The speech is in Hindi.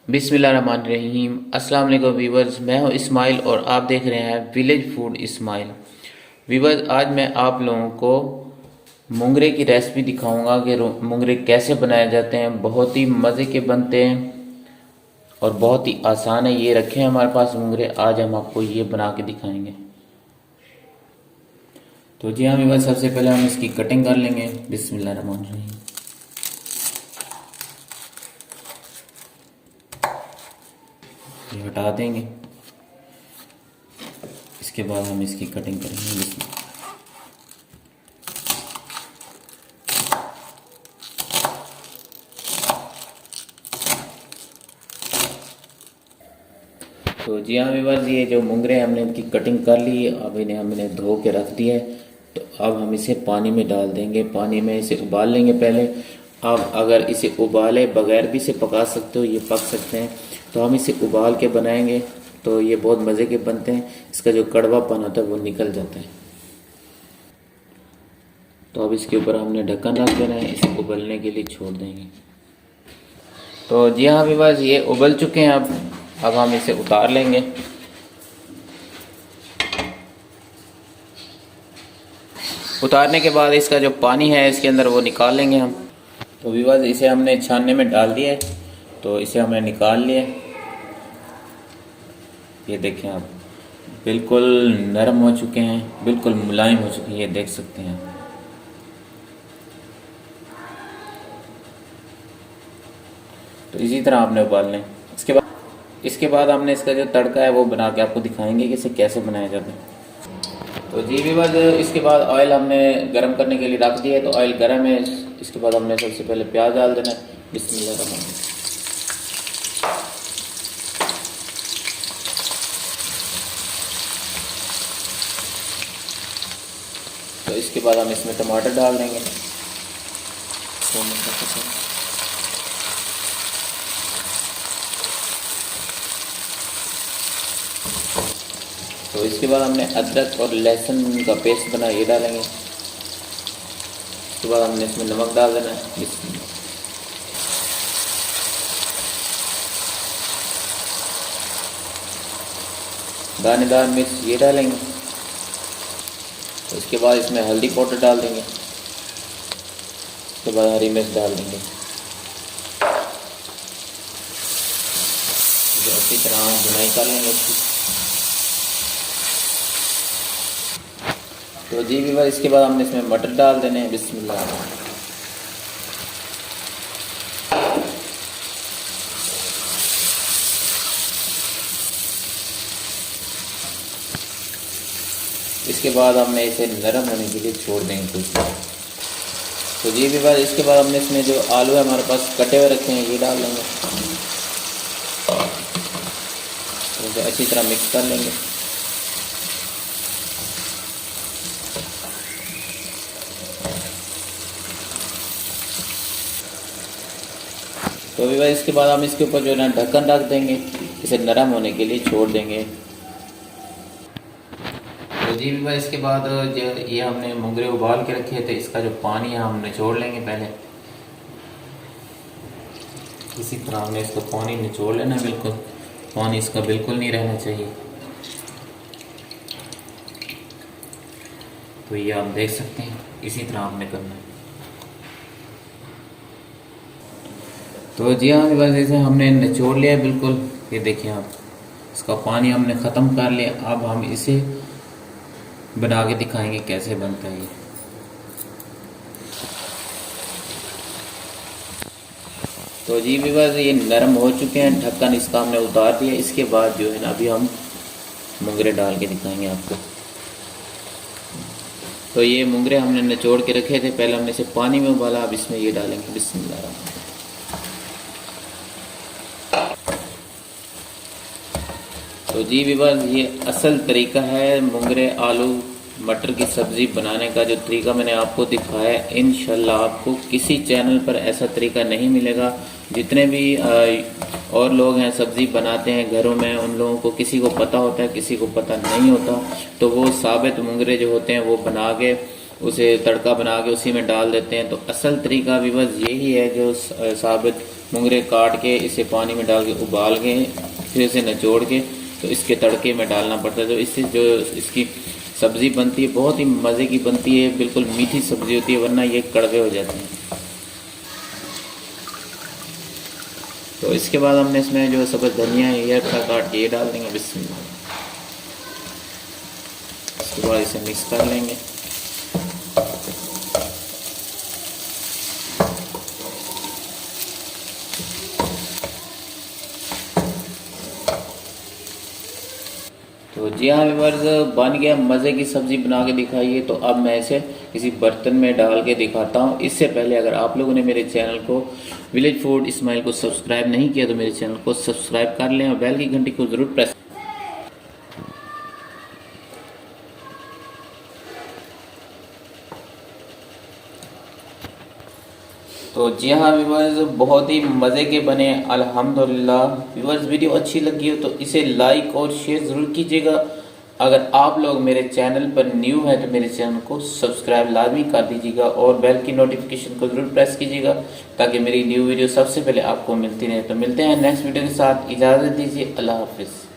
बिस्मिल्लाहिर्रहमानिर्रहीम। अस्सलाम वालेकुम वीवर्स, मैं हूं इस्माइल और आप देख रहे हैं विलेज फूड इस्माइल। वीवर्स, आज मैं आप लोगों को मुंगरे की रेसिपी दिखाऊंगा कि मुंगरे कैसे बनाए जाते हैं। बहुत ही मज़े के बनते हैं और बहुत ही आसान है। ये रखे हैं हमारे पास मुंगरे, आज हम आपको ये बना के दिखाएंगे। तो जी हाँ वीवर्स, सबसे पहले हम इसकी कटिंग कर लेंगे। बिस्मिल्लाहिर्रहमानिर्रहीम। ये हटा देंगे, इसके बाद हम इसकी कटिंग करेंगे। तो जी हाँ व्यूअर्स, ये जो मुंगरे हमने इनकी कटिंग कर ली है, अब हमने धो के रख दिया है। तो अब हम इसे पानी में डाल देंगे, पानी में इसे उबाल लेंगे पहले। अब अगर इसे उबाले बगैर भी इसे पका सकते हो, ये पक सकते हैं। तो हम इसे उबाल के बनाएंगे तो ये बहुत मज़े के बनते हैं। इसका जो कड़वापन होता है वो निकल जाता है। तो अब इसके ऊपर हमने ढक्कन रख देना है, इसे उबलने के लिए छोड़ देंगे। तो जी हाँ व्यूअर्स, ये उबल चुके हैं। अब हम इसे उतार लेंगे। उतारने के बाद इसका जो पानी है इसके अंदर वो निकाल लेंगे हम। तो व्यूअर्स, इसे हमने छानने में डाल दिया है, तो इसे हमने निकाल लिया। ये देखें आप, बिल्कुल नरम हो चुके हैं, बिल्कुल मुलायम हो चुके हैं, ये देख सकते हैं। तो इसी तरह आपने उबालने। इसके बाद हमने इसका जो तड़का है वो बना के आपको दिखाएंगे कि इसे कैसे बनाया जाता है। तो जी व्यूअर्स, इसके बाद ऑयल हमने गरम करने के लिए रख दिया है। तो ऑयल गरम है, इसके बाद हमने सबसे पहले प्याज डाल देना है। बिस्मिल्लाह। तो इसके बाद हम इसमें टमाटर डाल देंगे। तो इसके बाद हमने अदरक और लहसुन का पेस्ट बना, ये डालेंगे। इसके बाद हमने इसमें नमक डाल देना है। दानेदार मिर्च ये डालेंगे। तो इसके बाद इसमें हल्दी पाउडर डाल देंगे। इसके बाद हरी मिर्च डाल देंगे। अच्छी तरह हम भुनाई कर लेंगे इसकी। तो जी व्यूअर्स, इसके बाद हमने इसमें मटर डाल देने हैं। बिस्मिल्लाह। इसके बाद हमने इसे नरम होने के लिए छोड़ देंगे कुछ देर। तो जी व्यूअर्स, इसके बाद हमने इसमें जो आलू है हमारे पास कटे हुए रखे हैं, ये डाल देंगे। तो इसे अच्छी तरह मिक्स कर लेंगे। तो भी भाई, इसके बाद हम इसके ऊपर जो है ना ढक्कन रख देंगे, इसे नरम होने के लिए छोड़ देंगे। तो जी भी भाई, इसके बाद जो ये हमने मुंगरे उबाल के रखे थे, इसका जो पानी है हम निचोड़ लेंगे पहले। इसी तरह हमने इसका पानी निचोड़ लेना, बिल्कुल पानी इसका बिल्कुल नहीं रहना चाहिए। तो ये आप देख सकते हैं, इसी तरह हमने करना है। तो जी हाँ, बस इसे हमने निचोड़ लिया बिल्कुल। ये देखिए आप, इसका पानी हमने ख़त्म कर लिया। अब हम इसे बना के दिखाएंगे कैसे बनता है ये। तो जी भी बस ये नरम हो चुके हैं, ढक्कन इसका हमने उतार दिया। इसके बाद जो है ना अभी हम मुंगरे डाल के दिखाएंगे आपको। तो ये मुंगरे हमने निचोड़ के रखे थे, पहले हमने इसे पानी में उबाला, अब इसमें ये डालेंगे। बिस्मिल्लाह। तो जी व्यूअर्स, ये असल तरीका है मुंगरे आलू मटर की सब्ज़ी बनाने का। जो तरीका मैंने आपको दिखाया है, इंशाल्लाह आपको किसी चैनल पर ऐसा तरीका नहीं मिलेगा। जितने भी और लोग हैं सब्ज़ी बनाते हैं घरों में, उन लोगों को किसी को पता होता है, किसी को पता नहीं होता। तो वो साबित मुंगरे जो होते हैं वो बना के उसे तड़का बना के उसी में डाल देते हैं। तो असल तरीका व्यूअर्स यही है जो साबित मुंगरे काट के इसे पानी में डाल के उबाल के फिर इसे निचोड़ के तो इसके तड़के में डालना पड़ता है। तो इससे जो इसकी सब्ज़ी बनती है बहुत ही मज़े की बनती है, बिल्कुल मीठी सब्ज़ी होती है, वरना ये कड़वे हो जाते हैं। तो इसके बाद हमने इसमें जो सब्ज़ धनिया है ये अच्छा काट के ये डाल देंगे बिस्मिल्लाह। इसके बाद इसे मिक्स कर लेंगे। तो जी हाँ व्यूअर्स, बन गया, मज़े की सब्ज़ी बना के दिखाइए। तो अब मैं इसे किसी बर्तन में डाल के दिखाता हूँ। इससे पहले अगर आप लोगों ने मेरे चैनल को विलेज फूड इस्माइल को सब्सक्राइब नहीं किया तो मेरे चैनल को सब्सक्राइब कर लें और बेल की घंटी को ज़रूर प्रेस। तो जी हाँ व्यूअर्स, बहुत ही मज़े के बने अल्हम्दुलिल्लाह। व्यूअर्स, वीडियो अच्छी लगी हो तो इसे लाइक और शेयर ज़रूर कीजिएगा। अगर आप लोग मेरे चैनल पर न्यू हैं तो मेरे चैनल को सब्सक्राइब लाजमी कर दीजिएगा और बेल की नोटिफिकेशन को ज़रूर प्रेस कीजिएगा ताकि मेरी न्यू वीडियो सबसे पहले आपको मिलती रहे। तो मिलते हैं नेक्स्ट वीडियो के साथ, इजाज़त दीजिए, अल्लाह हाफिज़।